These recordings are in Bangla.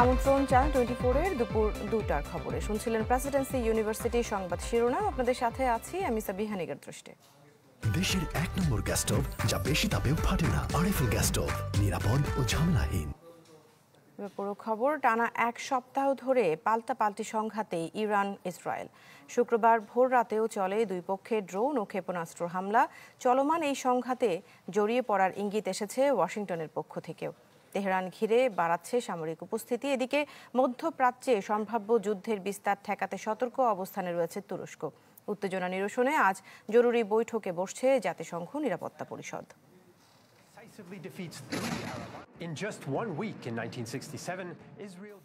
আমন্ত্রণ চ্যানেল 24-এর দুপুর 2টার খবরে শুনছিলেন প্রেসিডেন্সি ইউনিভার্সিটি সংবাদ শিরোনাম। আপনাদের সাথে আছি আমি সাবিহা নিগার দৃষ্টি। দেশের 1 নম্বর গ্যাস স্টোভ যা বেশি তাপেও ফাটে না, আরএফএল গ্যাস স্টোভ, নিরাপদ ও ঝামেলাহীন। পুরো খবর। টানা এক সপ্তাহ ধরে পাল্টাপাল্টি সংঘাতে ইরান ইসরায়েল। শুক্রবার ভোর রাতেও চলে দুই পক্ষের ড্রোন ও ক্ষেপণাস্ত্র হামলা। চলমান এই সংঘাতে জড়িয়ে পড়ার ইঙ্গিত এসেছে ওয়াশিংটনের পক্ষ থেকেও। তেহরান ঘিরে বাড়াচ্ছে সামরিক উপস্থিতি। এদিকে মধ্যপ্রাচ্যে সম্ভাব্য যুদ্ধের বিস্তার ঠেকাতে সতর্ক অবস্থানে রয়েছে তুরস্ক। উত্তেজনা নিরসনে আজ জরুরি বৈঠকে বসছে জাতিসংঘ নিরাপত্তা পরিষদ।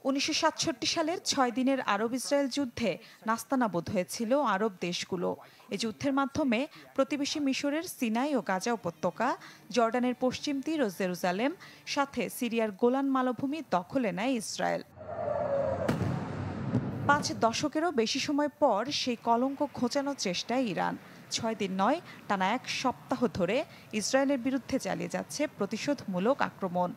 1967 সালের 6 দিনের আরব ইসরায়েল যুদ্ধে নাস্তানাবুদ হয়েছিল আরব দেশগুলো। এই যুদ্ধের মাধ্যমে প্রতিবেশী মিশরের সিনাই ও গাজা উপত্যকা, জর্ডানের পশ্চিম তীর ও জেরুজালেম, সাথে সিরিয়ার গোলান মালভূমি দখলে নেয় ইসরায়েল। 5 দশকেরও বেশি সময় পর সেই কলঙ্ক ঘোচানোর চেষ্টায় ইরান 6 দিন নয়, টানা এক সপ্তাহ ধরে ইসরায়েলের বিরুদ্ধে চালিয়ে যাচ্ছে প্রতিশোধমূলক আক্রমণ।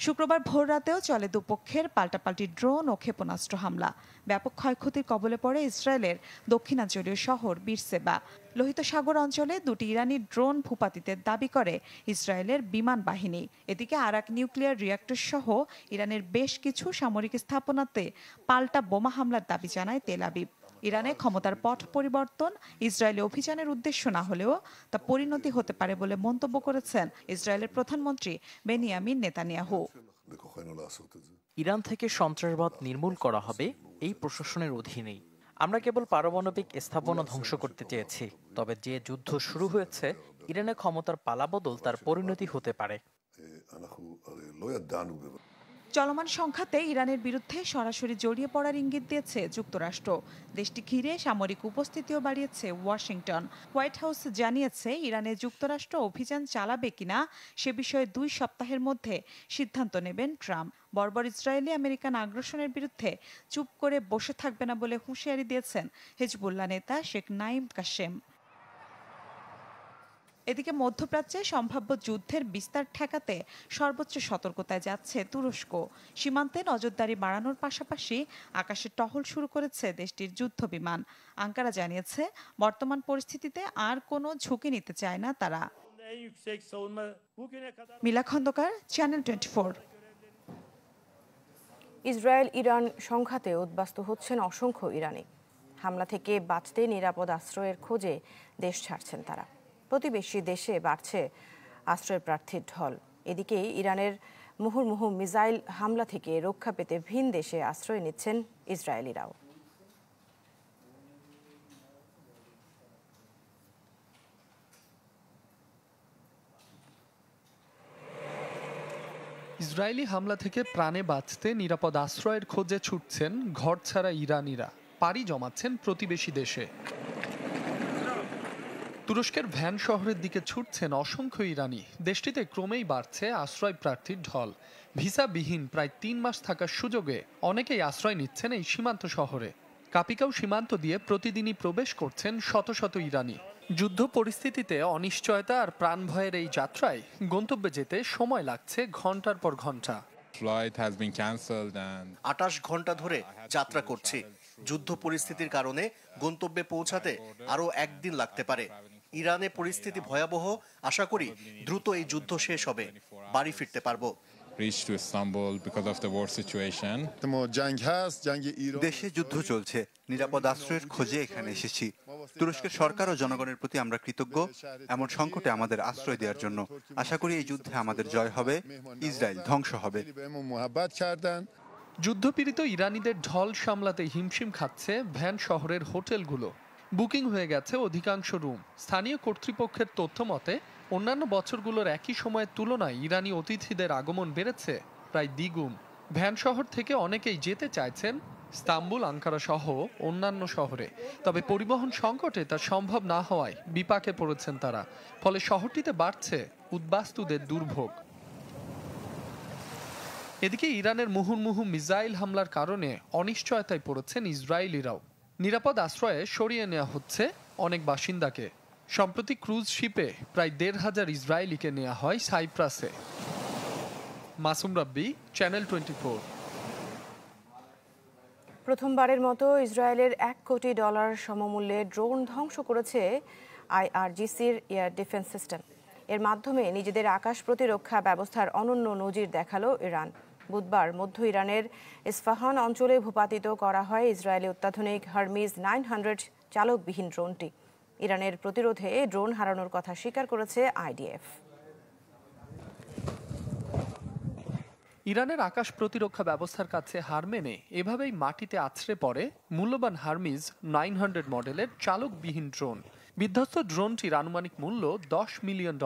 শুক্রবার ভোররাতেও চলে দুপক্ষের পাল্টাপাল্টি ড্রোন ও ক্ষেপণাস্ত্র হামলা। ব্যাপক ক্ষয়ক্ষতির কবলে পড়ে ইসরায়েলের দক্ষিণাঞ্চলীয় শহর বিরসেবা। লোহিত সাগর অঞ্চলে দুটি ইরানি ড্রোন ভূপাতিতের দাবি করে ইসরায়েলের বিমান বাহিনী। এদিকে আরাক নিউক্লিয়ার রিঅ্যাক্টর সহ ইরানের বেশ কিছু সামরিক স্থাপনাতে পাল্টা বোমা হামলার দাবি জানায় তেল আবিব। ইরানে ক্ষমতার পট পরিবর্তন ইসরায়েলি অভিযানের উদ্দেশ্য না হলেও তা পরিণতি হতে পারে বলে মন্তব্য করেছেন ইসরায়েলের প্রধানমন্ত্রী বেনিয়ামিন নেতানিয়াহু। ইরান থেকে সন্ত্রাসবাদ নির্মূল করা হবে এই প্রশাসনের অধীনেই। আমরা কেবল পারমাণবিক স্থাপনা ধ্বংস করতে চেয়েছি, তবে যে যুদ্ধ শুরু হয়েছে ইরানের ক্ষমতার পালাবদল তার পরিণতি হতে পারে। চলমান সংঘাতে ইরানের বিরুদ্ধে সরাসরি জড়িয়ে পড়ার ইঙ্গিত দিয়েছে যুক্তরাষ্ট্র। দেশটি ঘিরে সামরিক উপস্থিতিও বাড়িয়েছে ওয়াশিংটন। হোয়াইট হাউস জানিয়েছে ইরানে যুক্তরাষ্ট্র অভিযান চালাবে কিনা সে বিষয়ে 2 সপ্তাহের মধ্যে সিদ্ধান্ত নেবেন ট্রাম্প। বর্বর ইসরায়েলি আমেরিকান আগ্রাসনের বিরুদ্ধে চুপ করে বসে থাকবে না বলে হুঁশিয়ারি দিয়েছেন হিজবুল্লাহ নেতা শেখ নাইম কাশেম। এদিকে মধ্যপ্রাচ্যে সম্ভাব্য যুদ্ধের বিস্তার ঠেকাতে সর্বোচ্চ সতর্কতায় যাচ্ছে তুরস্ক। সীমান্তে নজরদারি বাড়ানোর পাশাপাশি আকাশে টহল শুরু করেছে দেশটির যুদ্ধ বিমান। আঙ্কারা জানিয়েছে বর্তমান পরিস্থিতিতে আর কোনো ঝুঁকি নিতে চায় না তারা। মিলা খন্দকার, চ্যানেল 24। ইসরায়েল ইরান সংঘাতে উদ্বাস্তু হচ্ছেন অসংখ্য ইরানি। হামলা থেকে বাঁচতে নিরাপদ আশ্রয়ের খোঁজে দেশ ছাড়ছেন তারা। প্রতিবেশী দেশে বাড়ছে আশ্রয় প্রার্থীর ঢল। এদিকে ইরানের মুহুর্মুহু মিসাইল হামলা থেকে রক্ষা পেতে ভিন দেশে আশ্রয় নিচ্ছেন ইসরায়েলিরাও। ইসরায়েলি হামলা থেকে প্রাণে বাঁচতে নিরাপদ আশ্রয়ের খোঁজে ছুটছেন ঘরছাড়া ইরানিরা। পাড়ি জমাচ্ছেন প্রতিবেশী দেশে। তুরস্কের ভ্যান শহরের দিকে ছুটছেন অসংখ্য ইরানি। দেশটিতে ক্রমেই বাড়ছে আশ্রয় প্রার্থীর ঢল। ভিসাবিহীন প্রায় 3 মাস থাকার সুযোগে অনেকেই আশ্রয় নিচ্ছেন এই সীমান্ত শহরে। কাপিকাও সীমান্ত দিয়ে প্রতিদিনই প্রবেশ করছেন শত শত ইরানি। যুদ্ধ পরিস্থিতিতে অনিশ্চয়তা আর প্রাণভয়ের এই যাত্রায় গন্তব্যে যেতে সময় লাগছে ঘন্টার পর ঘন্টা। 28 ঘন্টা ধরে যাত্রা করছি। যুদ্ধ পরিস্থিতির কারণে গন্তব্যে পৌঁছাতে আরও 1 দিন লাগতে পারে। ইরানে পরিস্থিতি ভয়াবহ। আশা করি দ্রুত এই যুদ্ধ শেষ হবে, বাড়ি ফিরতে পারবো। দেশে যুদ্ধ চলছে, নিরাপদ আশ্রয়ের খোঁজে এখানে এসেছি। তুরস্কের সরকার ও জনগণের প্রতি আমরা কৃতজ্ঞ এমন সংকটে আমাদের আশ্রয় দেওয়ার জন্য। আশা করি এই যুদ্ধে আমাদের জয় হবে, ইসরায়েল ধ্বংস হবে। যুদ্ধপীড়িত ইরানিদের ঢল সামলাতে হিমশিম খাচ্ছে ভ্যান শহরের হোটেলগুলো। বুকিং হয়ে গেছে অধিকাংশ রুম। স্থানীয় কর্তৃপক্ষের তথ্য মতে অন্যান্য বছরগুলোর একই সময়ের তুলনায় ইরানি অতিথিদের আগমন বেড়েছে প্রায় দ্বিগুণ। ভ্যান শহর থেকে অনেকেই যেতে চাইছেন ইস্তাম্বুল, আঙ্কারা সহ অন্যান্য শহরে। তবে পরিবহন সংকটে তা সম্ভব না হওয়ায় বিপাকে পড়েছেন তারা। ফলে শহরটিতে বাড়ছে উদ্বাস্তুদের দুর্ভোগ। এদিকে ইরানের মুহুর্মুহু মিসাইল হামলার কারণে অনিশ্চয়তায় পড়েছেন ইসরায়েলিরাও। নিরাপদ আশ্রয়ে সরিয়ে নেওয়া হচ্ছে অনেক বাসিন্দাকে। সম্প্রতি ক্রুজ শিপে প্রায় 1,500 ইসরায়েলিকে নেওয়া হয় সাইপ্রাসে। মাসুম রাব্বি, চ্যানেল 24। প্রথমবারের মতো ইসরায়েলের $1 কোটি সমমূল্যের ড্রোন ধ্বংস করেছে IRGCর এয়ার ডিফেন্স সিস্টেম। এর মাধ্যমে নিজেদের আকাশ প্রতিরক্ষা ব্যবস্থার অনন্য নজির দেখালো ইরান। বুধবার মধ্য ইরানের ইস্ফাহান অঞ্চলে ভূপাতিত করা হয় ইসরায়েলি অত্যাধুনিক হারমিজ 900 চালকবিহীন ড্রোনটি। ইরানের প্রতিরোধে ড্রোন হারানোর কথা স্বীকার করেছে IDF। ইরানের আকাশ প্রতিরক্ষা ব্যবস্থার কাছে হার মেনে এভাবেই মাটিতে আছড়ে পড়ে মূল্যবান হারমিজ 900 মডেলের চালকবিহীন ড্রোন। বিধ্বস্ত ড্রোনটির আনুমানিক মূল্য $10 মিলিয়ন।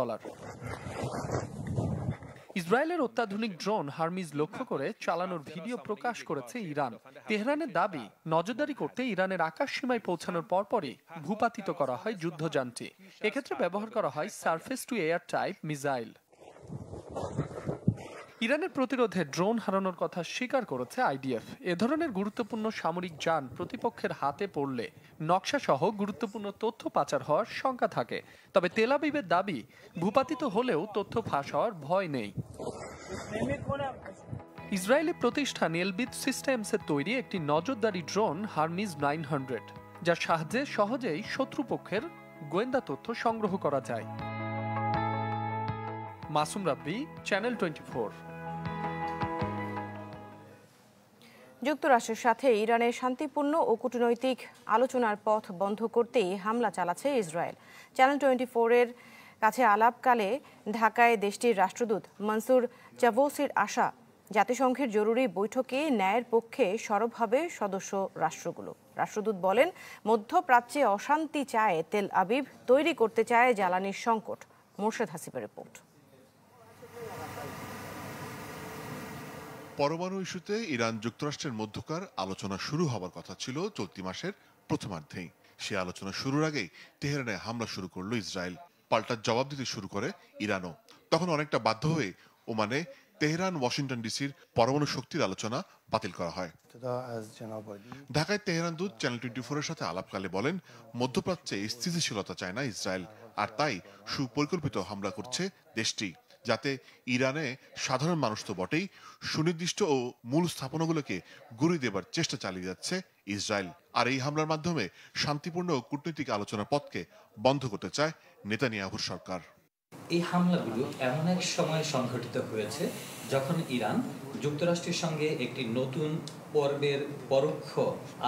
ইসরায়েলের অত্যাধুনিক ড্রোন হারমিজ লক্ষ্য করে চালানোর ভিডিও প্রকাশ করেছে ইরান। তেহরানের দাবি, নজরদারি করতে ইরানের আকাশ সীমায় পৌঁছানোর পরপরই ভূপাতিত করা হয় যুদ্ধযানটি। এক্ষেত্রে ব্যবহার করা হয় surface two air type missile. ইরানের প্রতিরোধে ড্রোন হারানোর কথা স্বীকার করেছে IDF। এ ধরনের গুরুত্বপূর্ণ সামরিক যান প্রতিপক্ষের হাতে পড়লে নকশা সহ গুরুত্বপূর্ণ তথ্য পাচার হওয়ার শঙ্কা থাকে। তবে তেল আবিবের দাবি, ভূপাতিত হলেও তথ্য ফাঁস হওয়ার ভয় নেই। ইসরায়েলি প্রতিষ্ঠান এলবিট সিস্টেমসের তৈরি একটি নজরদারি ড্রোন হারমিজ 900, যার সাহায্যে সহজেই শত্রুপক্ষের গোয়েন্দা তথ্য সংগ্রহ করা যায়। মাসুম রাব্বি, চ্যানেল 24। যুক্তরাষ্ট্রের সাথে ইরানের শান্তিপূর্ণ ও কূটনৈতিক আলোচনার পথ বন্ধ করতেই হামলা চালাচ্ছে ইসরায়েল। চ্যানেল 24-এর কাছে আলাপকালে ঢাকায় দেশটির রাষ্ট্রদূত মনসুর চাভোসির আশা, জাতিসংঘের জরুরি বৈঠকে ন্যায়ের পক্ষে সরব হবে সদস্য রাষ্ট্রগুলো। রাষ্ট্রদূত বলেন, মধ্যপ্রাচ্যে অশান্তি চায় তেল আবিব, তৈরি করতে চায় জ্বালানির সংকট। মোর্শেদ হাসিবের রিপোর্ট। পরমাণু ইস্যুতে ইরান যুক্তরাষ্ট্রের মধ্যকার আলোচনা শুরু হবার কথা ছিল চলতি মাসের প্রথমার্ধেই। সে আলোচনা শুরুর আগেই তেহরানে হামলা শুরু করলো ইসরায়েল। পাল্টা জবাব দিতে শুরু করে ইরানও। তখন অনেকটা বাধ্য হয়ে ওমানে তেহরান ওয়াশিংটন ডিসির পরমাণু শক্তির আলোচনা বাতিল করা হয়। ঢাকায় তেহরান দূত চ্যানেল 24-এর সাথে আলাপকালে বলেন, মধ্যপ্রাচ্যে স্থিতিশীলতা চায় না ইসরায়েল, আর তাই সুপরিকল্পিত হামলা করছে দেশটি, যাতে ইরানে সাধারণ মানুষ তো বটেই, সুনির্দিষ্ট ও মূল স্থাপনাগুলোকে গুঁড়িয়ে দেবার চেষ্টা চালিয়ে যাচ্ছে ইসরায়েল। আর এই হামলার মাধ্যমে শান্তিপূর্ণ ও কূটনৈতিক আলোচনার পথকে বন্ধ করতে চায় নেতানিয়াহুর সরকার। এই হামলাগুলো এমন এক সময় সংঘটিত হয়েছে যখন ইরান যুক্তরাষ্ট্রের সঙ্গে একটি নতুন পর্বের পরোক্ষ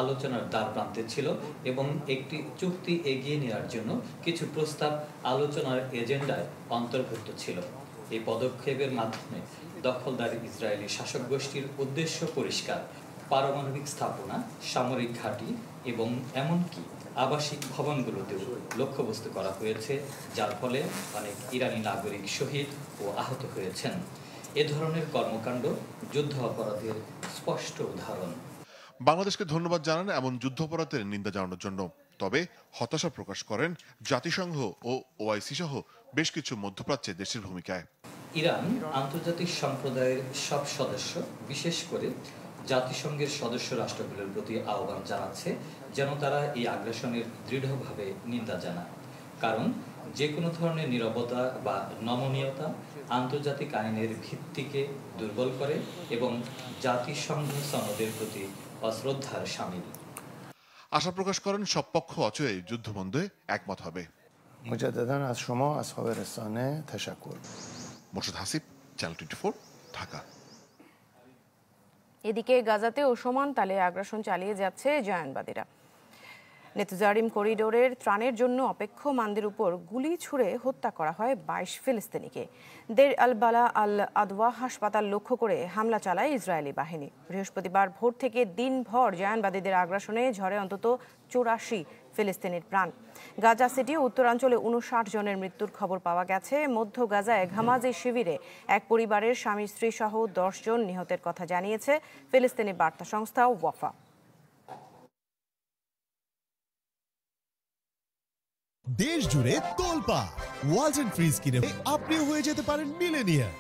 আলোচনার দ্বার প্রান্তে ছিল এবং একটি চুক্তি এগিয়ে নেওয়ার জন্য কিছু প্রস্তাব আলোচনার এজেন্ডায় অন্তর্ভুক্ত ছিল। এই পদক্ষেপের মাধ্যমে দখলদার ইসরায়েলি শাসক গোষ্ঠীর উদ্দেশ্য পরিষ্কার: পারমাণবিক স্থাপনা, সামরিক ঘাঁটি এবং এমনকি আবাসিক ভবনগুলোতেও লক্ষ্যবস্তু করা হয়েছে, যার ফলে অনেক ইরানি নাগরিক শহীদ ও আহত হয়েছেন। এ ধরনের কর্মকাণ্ড যুদ্ধ অপরাধের স্পষ্ট উদাহরণ। বাংলাদেশকে ধন্যবাদ জানান এমন যুদ্ধাপরাধের নিন্দা জানানোর জন্য, তবে হতাশা প্রকাশ করেন জাতিসংঘ ও OIC সহ বেশ কিছু মধ্যপ্রাচ্যের দেশের ভূমিকায়। ইরান আন্তর্জাতিক সম্প্রদায়ের সব সদস্য, বিশেষ করে জাতিসংঘের সদস্য রাষ্ট্রগুলোর প্রতি আহ্বান জানাচ্ছে যেন তারা এই আগ্রাসনের দৃঢ়ভাবে নিন্দা জানায়। কারণ যে কোনো ধরনের নীরবতা বা নমনীয়তা আন্তর্জাতিক আইনের ভিত্তিকে দুর্বল করে এবং জাতিসংঘ সনদের প্রতি অশ্রদ্ধার শামিল। আশা প্রকাশ করেন সব পক্ষ অচেয় যুদ্ধবন্ধে একমত হবে। মোর্শেদ হাসিব, চ্যানেল 24, ঢাকা। এদিকে গাজাতেও সমান তালে আগ্রাসন চালিয়ে যাচ্ছে জায়নবাদীরা। নেতজারিম করিডোরের ত্রাণের জন্য অপেক্ষমানদের উপর গুলি ছুড়ে হত্যা করা হয় 22 ফিলিস্তিনিকে। দের আল বালা আল আদওয়া হাসপাতাল লক্ষ্য করে হামলা চালায় ইসরায়েলি বাহিনী। বৃহস্পতিবার ভোর থেকে দিনভর জায়নবাদীদের আগ্রাসনে ঝরে অন্তত 84 ফিলিস্তিনির প্রাণ। গাজা সিটি উত্তরাঞ্চলে 59 জনের মৃত্যুর খবর পাওয়া গেছে। মধ্য গাজায় ঘামাজি শিবিরে এক পরিবারের স্বামী স্ত্রী সহ 10 জন নিহতের কথা জানিয়েছে ফিলিস্তিনি বার্তা সংস্থা ওয়াফা। দেশ জুড়ে তোলপা ওয়ালটন ফ্রিজ কিনে আপনিও হয়ে যেতে পারেন মিলেনিয়ার।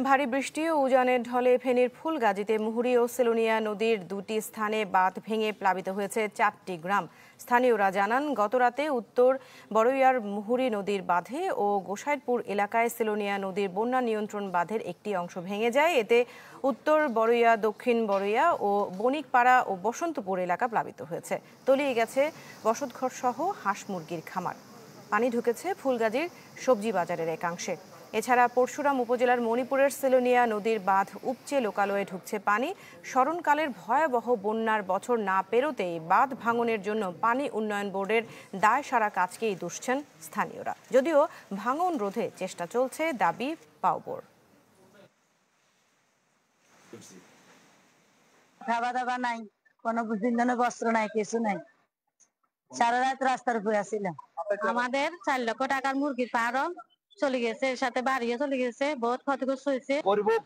ভারী বৃষ্টি ও উজানের ঢলে ফেনীর ফুলগাজীতে মুহুরী ও সেলোনিয়া নদীর দুটি স্থানে বাঁধ ভেঙে প্লাবিত হয়েছে 4টি গ্রাম। স্থানীয়রা জানান, গতরাতে উত্তর বড়ইয়ার মুহুরী নদীর বাঁধে ও গোসাইরপুর এলাকায় সেলোনিয়া নদীর বন্যা নিয়ন্ত্রণ বাঁধের একটি অংশ ভেঙে যায়। এতে উত্তর বড়ইয়া, দক্ষিণ বড়ইয়া ও বণিকপাড়া ও বসন্তপুর এলাকা প্লাবিত হয়েছে। তলিয়ে গেছে বসতঘর সহ হাঁস মুরগির খামার। পানি ঢুকেছে ফুলগাজীর সবজি বাজারের একাংশে। এছাড়া পরশুরাম উপজেলার মণিপুরের সেলোনিয়া নদীর বাঁধ উপচে লোকালয়ে ঢুকছে পানি। স্মরণকালের ভয়াবহ বন্যার বছর না পেরোতেই বাঁধ ভাঙনের জন্য পানি উন্নয়ন বোর্ডের দায় সারা কাজকেই দুষছেন স্থানীয়রা। যদিও ভাঙন রোধে চেষ্টা চলছে, দাবি পাওবোর। খাওয়া দাওয়া নাই, কোনো দিন বস্ত্র নাই, কিছু নাই, সারা রাত রাস্তার উপরে আসছিলাম। আমাদের 4 লক্ষ টাকার মুরগির ফার্ম চলে গেছে, এর সাথে বাড়িও চলে গেছে, বহুত ক্ষতিগ্রস্ত হয়েছে।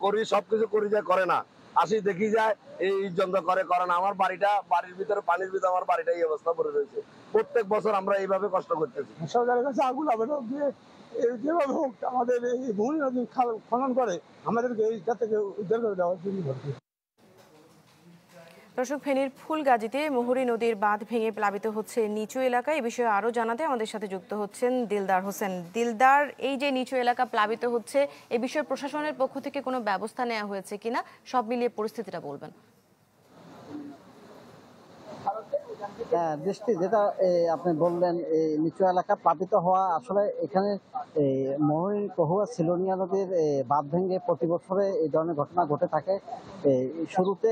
করি সবকিছু করি যায়, করে না, আসি দেখি যায় এই জন্য করে না। আমার বাড়ির ভিতরে পানির ভিতরে আমার বাড়িটা এই অবস্থা পড়ে রয়েছে। প্রত্যেক বছর আমরা এইভাবে কষ্ট করতেছি। সরকারের কাছে আগুন আবেদন দিয়ে যেভাবে হোক আমাদের এই ভূমি নদী খনন করে আমাদেরকে এইটা থেকে উদ্ধার করে দেওয়ার জন্য। দর্শক, ফেনীর ফুলগাজীতে মুহুরী নদীর বাঁধ ভেঙে প্লাবিত হচ্ছে নিচু এলাকা। এই বিষয়ে আরো জানাতে আমাদের সাথে যুক্ত হচ্ছেন দিলদার হোসেন। দিলদার, এই যে নিচু এলাকা প্লাবিত হচ্ছে, এ বিষয়ে প্রশাসনের পক্ষ থেকে কোনো ব্যবস্থা নেওয়া হয়েছে কিনা, সব মিলিয়ে পরিস্থিতিটা বলবেন। দৃষ্টি যেটা আপনি বললেন, এই নিচু এলাকা প্লাবিত হওয়া, আসলে এখানে মুহুরী কহুয়া সিলোনিয়া নদীর বাঁধ ভেঙে প্রতি বছরে এই ধরনের ঘটনা ঘটে থাকে। শুরুতে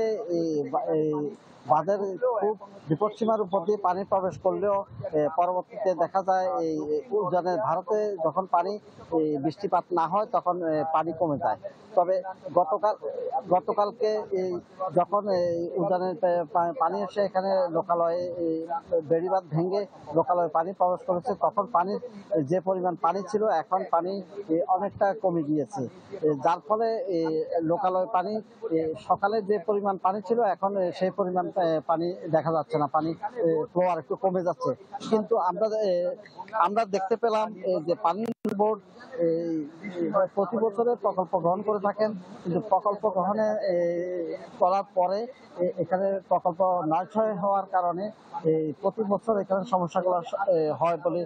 বাঁধের খুব বিপদসীমার উপর দিয়ে পানি প্রবেশ করলেও পরবর্তীতে দেখা যায় এই উজানের ভারতে যখন পানি বৃষ্টিপাত না হয় তখন পানি কমে যায়। তবে গতকালকে যখন উজানের পানি এসে এখানে লোকালয়ে বেড়িবাঁধ ভেঙে লোকালয়ে পানি প্রবেশ করেছে, তখন পানির যে পরিমাণ পানি ছিল এখন পানি অনেকটা কমে গিয়েছে, যার ফলে লোকালয় পানি সকালে যে পরিমাণ পানি ছিল এখন সেই পরিমাণ পানি দেখা যাচ্ছে না, পানি ফ্লো আর একটু কমে যাচ্ছে। কিন্তু আমরা দেখতে পেলাম যে পানি বোর্ড প্রতি বছরে প্রকল্প গ্রহণ করে থাকেন, কিন্তু প্রকল্প গ্রহণে করার পরে এখানে প্রকল্প নয় হওয়ার কারণে প্রতি বছর এখানে সমস্যাগুলো হয় বলে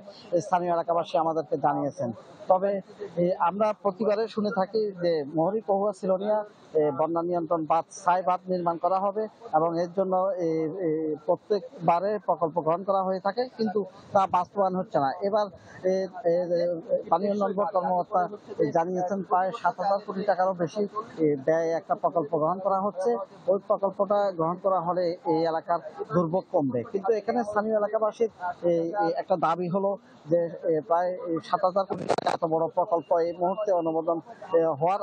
স্থানীয় এলাকাবাসী আমাদেরকে জানিয়েছেন। তবে আমরা প্রতিবারে শুনে থাকি যে মুহুরী কহুয়া সিলোনিয়া বন্যা নিয়ন্ত্রণ বাঁধ বাঁধ নির্মাণ করা হবে এবং এর জন্য প্রত্যেকবারে প্রকল্প গ্রহণ করা হয়ে থাকে, কিন্তু তা বাস্তবায়ন হচ্ছে না। এবার পানি উন্নয়ন বোর্ড কর্মকর্তা জানিয়েছেন প্রায় 7,000 কোটি টাকারও বেশি ব্যয় একটা প্রকল্প গ্রহণ করা হচ্ছে। ওই প্রকল্পটা গ্রহণ করা হলে এই এলাকার দুর্ভোগ কমবে। কিন্তু এখানে স্থানীয় এলাকাবাসীর একটা দাবি হলো যে প্রায় 7,000 কোটি টাকা এত বড় প্রকল্প এই মুহূর্তে অনুমোদন হওয়ার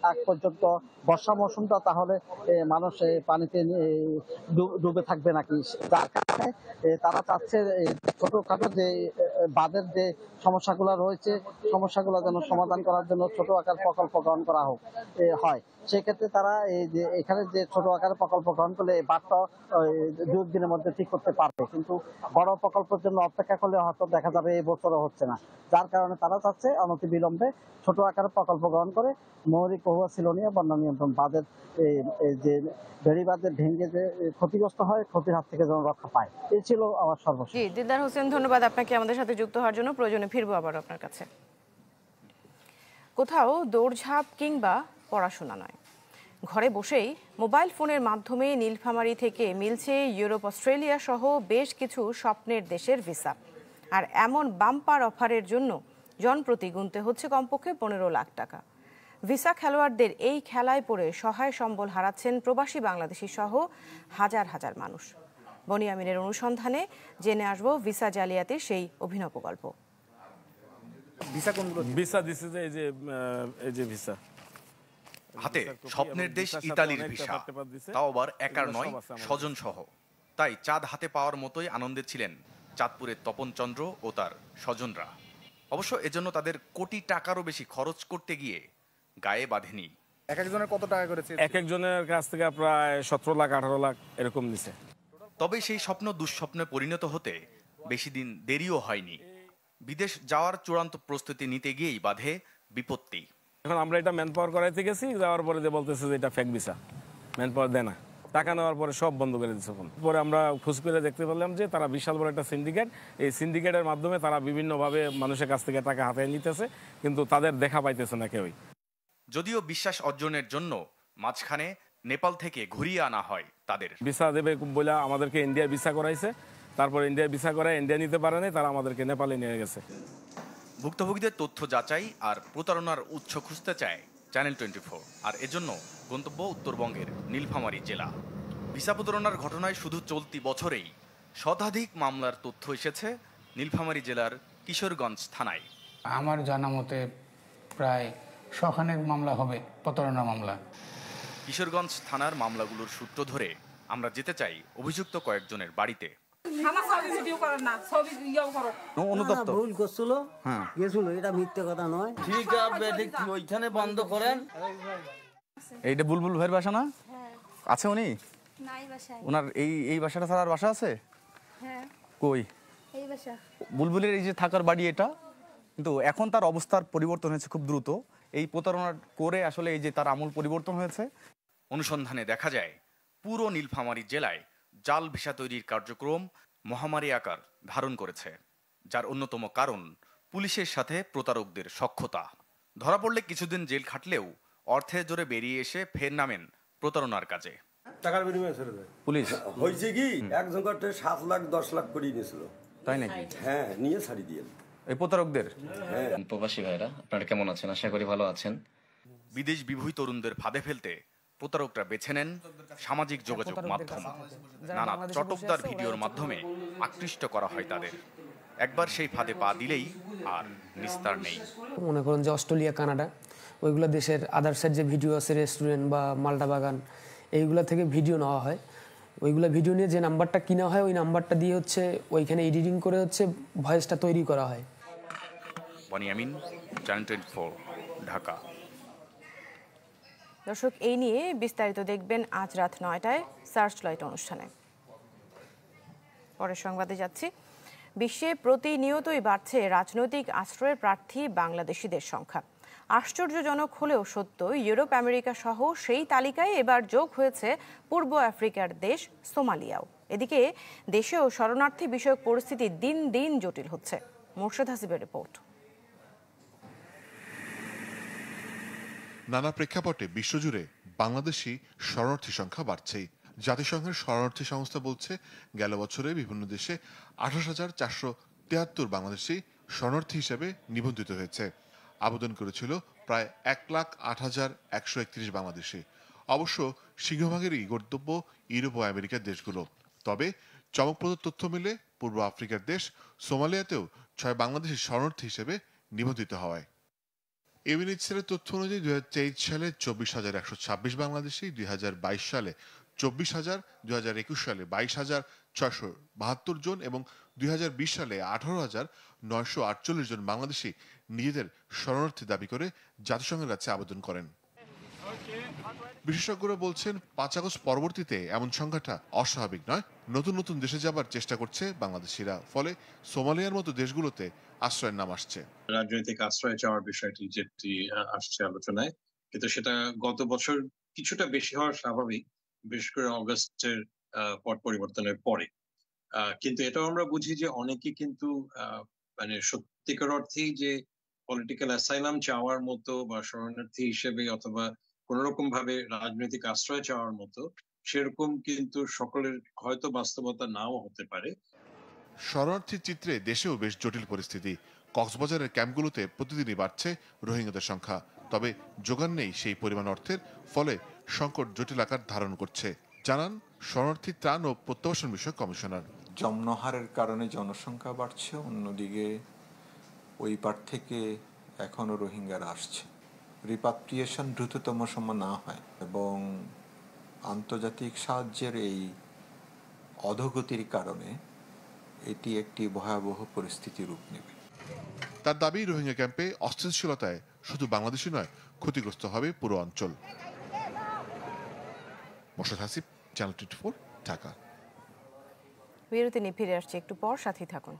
আগ পর্যন্ত বর্ষা মৌসুমটা তাহলে মানুষ পানিতে ডুবে থাকবে নাকি, যার কারণে তারা চাচ্ছে ছোটখাটো যে বাঁধের যে সমস্যাগুলো রয়েছে সমস্যাগুলো যেন সমাধান করার জন্য ছোট আকার প্রকল্প গ্রহণ করা হয়। সেক্ষেত্রে তারা এই যে এখানে যে ছোট আকারে প্রকল্প গ্রহণ করলে এই বাঁধটা 2 দিনের মধ্যে ঠিক করতে পারবে, কিন্তু বড় প্রকল্পের জন্য অপেক্ষা করলে হয়তো দেখা যাবে এই বছরও হচ্ছে না, যার কারণে তারা চাচ্ছে অনতিবিলম্বে ছোট আকারে প্রকল্প গ্রহণ করে মুহুরী কহুয়া সিলোনিয়া বন্যা নিয়ন্ত্রণ বাঁধের যে বেড়িবাঁধের ভেঙে যে ক্ষতিগ্রস্ত হয় ক্ষতির হাত থেকে যেন রক্ষা পায়। এই ছিল আমার সর্বশেষ। জি, দিলদার হোসেন, ধন্যবাদ আপনাকে আমাদের সাথে যুক্ত হওয়ার জন্য। প্রয়োজনে ফিরবো আবার আপনার কাছে। কোথাও দৌড়ঝাঁপ কিংবা পড়াশোনা নয়, ঘরে বসেই মোবাইল ফোনের মাধ্যমে নীলফামারী থেকে মিলছে ইউরোপ, অস্ট্রেলিয়া সহ বেশ কিছু স্বপ্নের দেশের ভিসা। আর এমন বাম্পার অফারের জন্য জনপ্রতি গুনতে হচ্ছে কমপক্ষে 15 লাখ টাকা। ভিসা খেলোয়াড়দের এই খেলায় পড়ে সহায় সম্বল হারাচ্ছেন প্রবাসী বাংলাদেশি সহ হাজার হাজার মানুষ। বনি আমিনের অনুসন্ধানে জেনে আসবো ভিসা জালিয়াতির সেই অভিনব গল্প। ভিসা দিছে যে এই যে ভিসা হাতে স্বপ্নের দেশ ইতালির ভিসা, তাও আবার একার নয়, স্বজন সহ। তাই চাঁদ হাতে পাওয়ার মতোই আনন্দে ছিলেন চাঁদপুরের তপন চন্দ্র ও তার স্বজনরা। অবশ্য এজন্য তাদের কোটি টাকারও বেশি খরচ করতে গিয়ে গায়ে বাঁধেনি। এক একজনের কত টাকা করেছে? এক একজনের কাছ থেকে প্রায় 17 লাখ 18 লাখ এরকম নিছে। তবে সেই স্বপ্ন দুঃস্বপ্নে পরিণত হতে বেশি দিন দেরিও হয়নি। বিদেশ যাওয়ার চূড়ান্ত প্রস্তুতি নিতে গিয়েই বাধে বিপত্তি। এখন আমরা এটা ম্যান পাওয়ার করাইতে গেছি, যাওয়ার পরে যে বলতেছে যে এটা ফেক ভিসা, ম্যান পাওয়ার দেয় না। টাকা নেওয়ার পরে সব বন্ধ করে দিচ্ছে ফোন। পরে আমরা খোঁজ করে দেখতে পেলাম যে তারা বিশাল বড় একটা সিন্ডিকেট, এই সিন্ডিকেটের মাধ্যমে তারা বিভিন্নভাবে মানুষের কাছ থেকে টাকা হাতে নিতেছে, কিন্তু তাদের দেখা পাইতেছে না কেউই। যদিও বিশ্বাস অর্জনের জন্য মাঝখানে নেপাল থেকে ঘুরিয়ে আনা হয় তাদের। ভিসা দেবে বলে আমাদেরকে ইন্ডিয়া ভিসা করাইছে, তারপর ইন্ডিয়া ভিসা করায় ইন্ডিয়া নিতে পারে নাই, তারা আমাদেরকে নেপালে নিয়ে গেছে। ভুক্তভোগীদের তথ্য যাচাই আর প্রতারণার উৎস খুঁজতে চায় চ্যানেল 24, আর এজন্য গন্তব্য উত্তরবঙ্গের নীলফামারী জেলা। ভিসা প্রতারণার ঘটনায় শুধু চলতি বছরেই শতাধিক মামলার তথ্য এসেছে নীলফামারী জেলার কিশোরগঞ্জ থানায়। আমার জানা মতে প্রায় 100 মামলা হবে, প্রতারণা মামলা। কিশোরগঞ্জ থানার মামলাগুলোর সূত্র ধরে আমরা যেতে চাই অভিযুক্ত কয়েকজনের বাড়িতে। ভুল করছিল, গেছিল, এটা মিথ্যে কথা নয়। ঠিক আছে, ওইখানে বন্ধ করেন। এইটা বুলবুল ভাইয়ের বাসা না? আছে উনি? ওনার এই বাসাটা ছাড়া আর বাসা আছে? কই? বুলবুলের এই যে থাকার বাড়ি এটা, কিন্তু এখন তার অবস্থার পরিবর্তন হয়েছে খুব দ্রুত। এই প্রতারণা করে আসলে এই যে তার আমূল পরিবর্তন হয়েছে। অনুসন্ধানে দেখা যায় পুরো নীলফামারী জেলায় জাল ভিসা তৈরির কার্যক্রম মহামারী আকার ধারণ করেছে, যার অন্যতম কারণ পুলিশের সাথে প্রতারকদের সখ্যতা। ধরা পড়লে কিছুদিন জেল খাটলেও অর্থের জোরে বেরিয়ে এসে ফের নামেন প্রতারণার কাজে। টাকার বিনিময়ে ছেড়ে দেয় পুলিশ। হয়েছে কি, একজন করতে 7 লাখ 10 লাখ করে নিয়েছিল। তাই নাকি? হ্যাঁ, নিয়ে ছাড়ি দিয়ে এই প্রতারকদের। হ্যাঁ। প্রবাসী ভাইরা, আপনারা কেমন আছেন? আশা করি ভালো আছেন। বিদেশ বিভূত তরুণদের ফাঁদে ফেলতে প্রতারকরা বেছে নেন সামাজিক যোগাযোগ মাধ্যম। নানা চটকদার ভিডিওর মাধ্যমে আকৃষ্ট করা হয় তাদের। একবার সেই ফাঁদে পা দিলেই আর নিস্তার নেই। মনে করুন যে অস্ট্রেলিয়া, কানাডা, ওইগুলো দেশের আদার্সের যে ভিডিও আছে, রেস্টুরেন্ট বা মাল্টা বাগান, এইগুলো থেকে ভিডিও নেওয়া হয়। ওইগুলো ভিডিও নিয়ে যে নাম্বারটা কিনা হয়, ওই নাম্বারটা দিয়ে হচ্ছে ওইখানে এডিটিং করে হচ্ছে ভয়েসটা তৈরি করা হয়। বনিয়ামিন, চ্যানেল 24, ঢাকা। দর্শক, এই নিয়ে বিস্তারিত দেখবেন আজ রাত 9টায় সার্চ লাইট অনুষ্ঠানে। পরের সংবাদে যাচ্ছি। বিশ্বে প্রতিনিয়তই বাড়ছে রাজনৈতিক আশ্রয়ের প্রার্থী বাংলাদেশিদের সংখ্যা। আশ্চর্যজনক হলেও সত্য, ইউরোপ, আমেরিকা সহ সেই তালিকায় এবার যোগ হয়েছে পূর্ব আফ্রিকার দেশ সোমালিয়াও। এদিকে দেশেও শরণার্থী বিষয়ক পরিস্থিতি দিন দিন জটিল হচ্ছে। মোর্শেদ হাসিবের রিপোর্ট। নানা প্রেক্ষাপটে বিশ্বজুড়ে বাংলাদেশি শরণার্থী সংখ্যা বাড়ছেই। জাতিসংঘের শরণার্থী সংস্থা বলছে, গেল বছরে বিভিন্ন দেশে 28,473 বাংলাদেশি শরণার্থী হিসেবে নিবন্ধিত হয়েছে। আবেদন করেছিল প্রায় 1,08,131 বাংলাদেশি। অবশ্য সিংহভাগেরই গন্তব্য ইউরোপ ও আমেরিকার দেশগুলো। তবে চমকপ্রদ তথ্য মিলে পূর্ব আফ্রিকার দেশ সোমালিয়াতেও 6 বাংলাদেশি শরণার্থী হিসেবে নিবন্ধিত হওয়ায়। ইউএনএইচসিআরের তথ্য অনুযায়ী 2023 সালে 24,126 বাংলাদেশি, 2022 সালে 24,000, 2021 সালে 22,672 জন এবং 2020 সালে 18,948 জন বাংলাদেশি নিজেদের শরণার্থী দাবি করে জাতিসংঘের কাছে আবেদন করেন। বিশেষজ্ঞরা বলছেন, 5 আগস্ট পরবর্তীতে এমন সংখ্যাটা অস্বাভাবিক নয়। নতুন নতুন দেশে যাবার চেষ্টা করছে বাংলাদেশিরা, ফলে সোমালিয়ার মতো দেশগুলোতে আশ্রয়ের নাম আসছে। রাজনৈতিক আশ্রয় চাওয়ার বিষয়টি যেটি আসছে আলোচনায়, কিন্তু সেটা গত বছর কিছুটা বেশি হওয়া স্বাভাবিক, বিশেষ করে অগস্টের পট পরিবর্তনের পরে। কিন্তু এটাও আমরা বুঝি যে অনেকে কিন্তু মানে সত্যিকার অর্থেই যে পলিটিক্যাল অ্যাসাইলাম চাওয়ার মতো বা শরণার্থী হিসেবে অথবা কোন রকম ভাবে রাজনৈতিক আশ্রয় চাওয়ার মতো সেরকম কিন্তু সকলের হয়তো বাস্তবতা নাও হতে পারে। শরণার্থীর চিত্রে দেশেও বেশ জটিল পরিস্থিতি। কক্সবাজারের ক্যাম্পগুলোতে প্রতিদিনই বাড়ছে রোহিঙ্গাদের সংখ্যা, তবে যোগান নেই সেই পরিমাণ অর্থের, ফলে সংকট জটিল আকার ধারণ করছে, জানান শরণার্থী ত্রাণ ও প্রত্যাবাসন বিষয়ক কমিশনার। জন্মহারের কারণে জনসংখ্যা বাড়ছে, অন্যদিকে ওই পার থেকে এখনো রোহিঙ্গারা আসছে। রিপাট্রিয়েশন দ্রুততম সময় না হয় এবং আন্তর্জাতিক সাহায্যের এই অধোগতির কারণে এটি একটি ভয়াবহ পরিস্থিতির রূপ নেবে। তার দাবি, রোহিঙ্গা ক্যাম্পে অস্থিতিশীলতায় শুধু বাংলাদেশই নয়, ক্ষতিগ্রস্ত হবে পুরো অঞ্চল। মোর্শেদ হাসিব, চ্যানেল 24, ঢাকা। বিরতি নিয়ে ফিরে আসছে একটু পর, সাথে থাকুন।